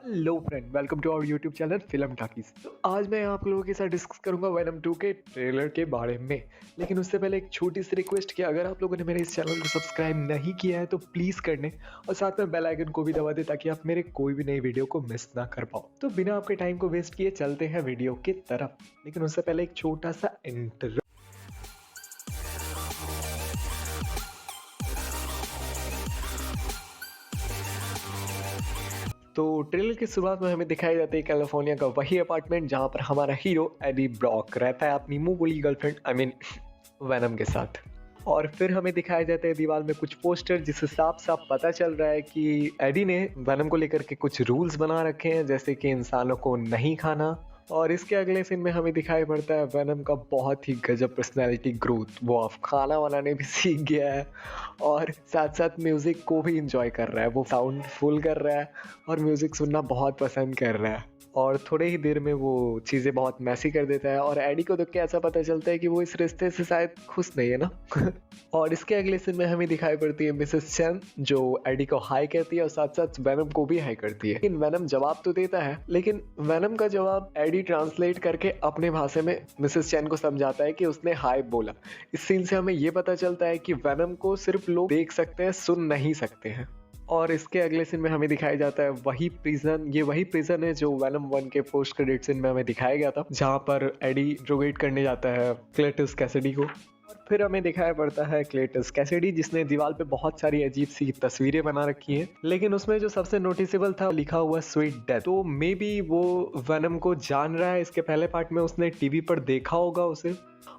Hello friend, welcome to our YouTube channel film talkies. तो आज मैं आप लोगों के साथ डिस्कस करूंगा वेनम 2 के ट्रेलर के बारे में। लेकिन उससे पहले एक छोटी सी रिक्वेस्ट कि अगर आप लोगों ने मेरे इस चैनल को सब्सक्राइब नहीं किया है तो प्लीज़ कर लें और साथ में बेल आइकन को भी दबा दें ताकि आप मेरे कोई भी नई वीडियो को मिस ना कर पाओ। तो बिना आपके टाइम को वेस्ट किए चलते हैं वीडियो की तरफ। लेकिन उससे पहले एक छोटा सा इंटर तो ट्रेलर की शुरुआत में हमें दिखाई जाती है कैलिफोर्निया का वही अपार्टमेंट जहां पर हमारा हीरो एडी ब्रॉक रहता है अपनी मुंह बोली गर्लफ्रेंड वेनम के साथ। और फिर हमें दिखाया जाता है दीवार में कुछ पोस्टर जिससे साफ साफ पता चल रहा है कि एडी ने वेनम को लेकर के कुछ रूल्स बना रखे हैं, जैसे कि इंसानों को नहीं खाना। और इसके अगले सीन में हमें दिखाई पड़ता है वेनम का बहुत ही गजब पर्सनैलिटी ग्रोथ। वो अब खाना बनाने भी सीख गया है और साथ साथ म्यूज़िक को भी इंजॉय कर रहा है। वो साउंड फुल कर रहा है और म्यूज़िक सुनना बहुत पसंद कर रहा है। और थोड़े ही देर में वो चीज़ें बहुत मैसी कर देता है और एडी को देख के ऐसा पता चलता है कि वो इस रिश्ते से शायद खुश नहीं है ना। और इसके अगले सीन में हमें दिखाई पड़ती है मिसेस चैन जो एडी को हाई कहती है और साथ साथ वेनम को भी हाई करती है। लेकिन वेनम जवाब तो देता है, लेकिन वेनम का जवाब एडी ट्रांसलेट करके अपने भाषा में मिसेस चैन को समझाता है कि उसने हाई बोला। इस सीन से हमें ये पता चलता है कि वेनम को सिर्फ लोग देख सकते हैं, सुन नहीं सकते हैं। और इसके अगले सीन में हमें दिखाया जाता है वही प्रिजन है जो वेनम 1 के पोस्ट क्रेडिट सीन में हमें दिखाया गया था, जहां पर एडी इंट्रोगेट करने जाता है क्लेटस कैसिडी को। और फिर हमें दिखाया पड़ता है क्लेटस कैसिडी जिसने दीवार पे बहुत सारी अजीब सी तस्वीरें बना रखी हैं, लेकिन उसमें जो सबसे नोटिसेबल था लिखा हुआ स्वीट डेथ। तो मे बी वो वेनम को जान रहा है, इसके पहले पार्ट में उसने टीवी पर देखा होगा उसे।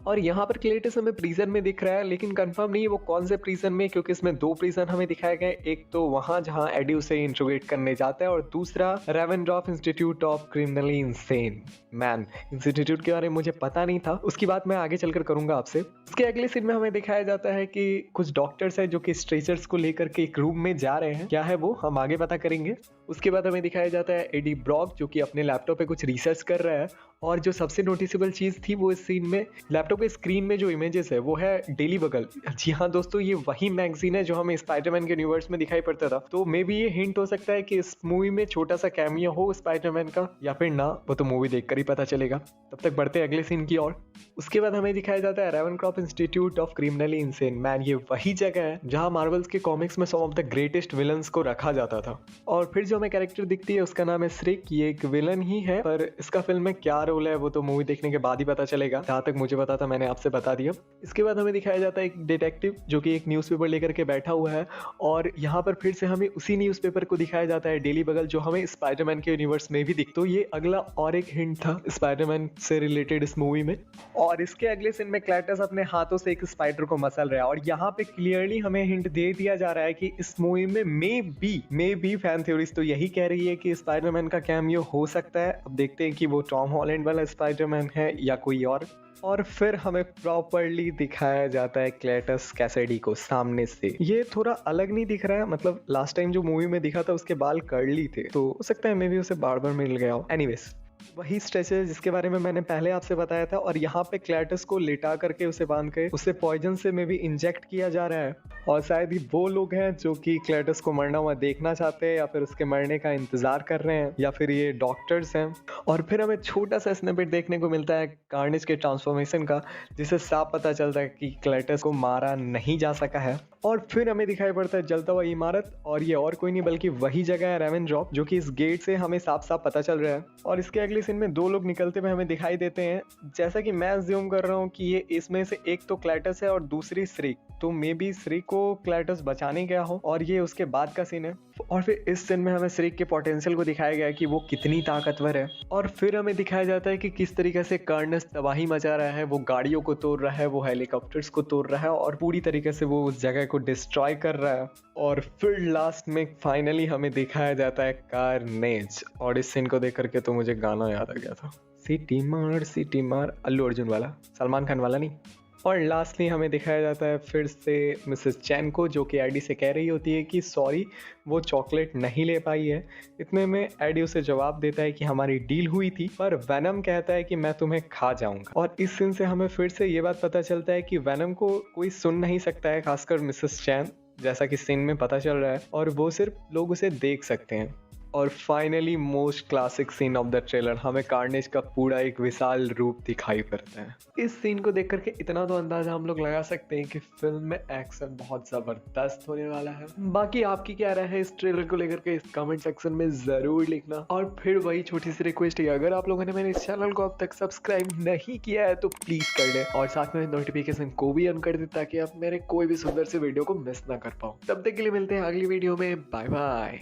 और यहाँ पर क्लेटस हमें प्रिजन में दिख रहा है, लेकिन कंफर्म नहीं है वो कौन से प्रिजन में, क्योंकि इसमें 2 प्रिजन हमें दिखाए गए। एक तो वहां जहां एडी उसे इंट्रोगेट करने जाता है और दूसरा Ravencroft institute of criminally insane man institute के बारे में मुझे पता नहीं था, उसकी बात मैं आगे चलकर करूंगा आपसे। इसके अगले सीन में हमें दिखाया जाता है कि कुछ डॉक्टर्स हैं जो कि स्ट्रेचर्स को लेकर के एक रूम में जा रहे हैं। क्या है वो हम आगे पता करेंगे। उसके बाद हमें दिखाया जाता है एडी ब्रॉक जो कि अपने लैपटॉप पे कुछ रिसर्च कर रहा है। और जो सबसे नोटिसेबल चीज थी वो इस सीन में लैपटॉप के स्क्रीन में जो इमेजेस है वो है डेली बगल। जी हाँ दोस्तों, ये वही मैगजीन है जो हमें स्पाइडरमैन के यूनिवर्स में दिखाई पड़ता था। तो मे बी ये हिंट हो सकता है कि इस मूवी में छोटा सा कैमियो हो स्पाइडरमैन का, या फिर ना, वो तो मूवी देखकर ही पता चलेगा। तब तक बढ़ते अगले सीन की ओर। उसके बाद हमें दिखाया जाता है Ravencroft institute of criminally insane man. ये वही जगह है जहां मार्वल्स के कॉमिक्स में some of the greatest villains को रखा जाता था। और फिर जो हमें कैरेक्टर दिखती है उसका नाम है श्रिक। ये एक विलन ही है, पर इसका फिल्म में क्या रोल है वो तो मूवी देखने के बाद ही पता चलेगा। जहां तक मुझे पता था मैंने आपसे बता दिया। इसके बाद हमें दिखाया जाता है एक डिटेक्टिव जो कि एक न्यूज़पेपर लेकर के बैठा हुआ है। और यहाँ पर फिर से हमें उसी न्यूज़पेपर को दिखाया जाता है डेली बगल, जो हमें स्पाइडरमैन के यूनिवर्स में भी दिख। तो ये अगला और एक हिंट था स्पाइडरमैन से रिलेटेड इस मूवी में। और इसके अगले सीन में क्लैटस अपने हाथों से एक स्पाइडर को मसल रहा है और यहाँ पे क्लियरली हमें हिंट दे दिया जा रहा है कि इस मूवी में मे बी फैन थ्योरीज तो यही कह रही है कि स्पाइडरमैन का कैमियो हो सकता है। अब देखते हैं कि वो टॉम हॉलैंड वाला स्पाइडरमैन है या कोई और फिर हमें प्रॉपरली दिखाया जाता है क्लेटस कैसिडी को सामने से। ये थोड़ा अलग नहीं दिख रहा है, मतलब लास्ट टाइम जो मूवी में दिखा था उसके बाल कर्ली थे, तो हो सकता है मे बी उसे बार बार मिल गया हो। एनीवेज, वही स्ट्रेचर जिसके बारे में मैंने पहले आपसे बताया था। और यहाँ पे क्लेटस को लेटा करके उसे बांध के उसे पॉइजन से में भी इंजेक्ट किया जा रहा है। और शायद ही वो लोग हैं जो कि क्लेटस को मरना हुआ देखना चाहते हैं या फिर उसके मरने का इंतजार कर रहे हैं, या फिर ये डॉक्टर्स हैं। और फिर हमें छोटा सा स्निपेट देखने को मिलता है कार्नेज के ट्रांसफॉर्मेशन का, जिससे साफ पता चलता है कि क्लेटस को मारा नहीं जा सका है। और फिर हमें दिखाई पड़ता है जलता हुआ इमारत, और ये और कोई नहीं बल्कि वही जगह है रेवेनड्रॉप, जो कि इस गेट से हमें साफ साफ पता चल रहा है। और इसके अगले सीन में 2 लोग निकलते हुए हमें दिखाई देते हैं। जैसा कि मैं अज्यूम कर रहा हूँ कि ये इसमें से एक तो क्लेटस है और दूसरी श्रिक। तो मे बी श्रिक को क्लेटस बचाने गया हो और ये उसके बाद का सीन है। और फिर इस सीन में हमें श्रिक के पोटेंशियल को दिखाया गया है कि वो कितनी ताकतवर है। और फिर हमें दिखाया जाता है कि किस तरीके से कार्नेज तबाही मचा रहा है। वो गाड़ियों को तोड़ रहा है, वो हेलीकॉप्टर्स को तोड़ रहा है और पूरी तरीके से वो उस जगह को डिस्ट्रॉय कर रहा है। और फिर लास्ट में फाइनली हमें दिखाया जाता है कार्नेज। और इस सीन को देख करके तो मुझे गाना याद आ गया था, सिटी मार अल्लू अर्जुन वाला, सलमान खान वाला नहीं। और लास्टली हमें दिखाया जाता है फिर से मिसेस चैन को, जो कि एडी से कह रही होती है कि सॉरी वो चॉकलेट नहीं ले पाई है। इतने में एडी उसे जवाब देता है कि हमारी डील हुई थी, पर वेनम कहता है कि मैं तुम्हें खा जाऊंगा। और इस सीन से हमें फिर से ये बात पता चलता है कि वेनम को कोई सुन नहीं सकता है, खासकर मिसेस चैन, जैसा कि सीन में पता चल रहा है, और वो सिर्फ लोग उसे देख सकते हैं। और finally most classic scene of the trailer, हमें कार्नेज का पूरा एक विशाल रूप दिखाई पड़ता है। इस सीन को देख करके इतना तो अंदाजा हम लोग लगा सकते हैं कि फिल्म में एक्शन बहुत जबरदस्त होने वाला है। बाकी आपकी क्या राय है इस ट्रेलर को लेकर के, इस कमेंट सेक्शन में जरूर लिखना। और फिर वही छोटी सी रिक्वेस्ट है, अगर आप लोगों ने मेरे इस चैनल को अब तक सब्सक्राइब नहीं किया है तो प्लीज कर ले और साथ में नोटिफिकेशन को भी ऑन कर दे ताकि आप मेरे कोई भी सुंदर से वीडियो को मिस ना कर पाओ। तब तक के लिए मिलते हैं अगली वीडियो में। Bye bye.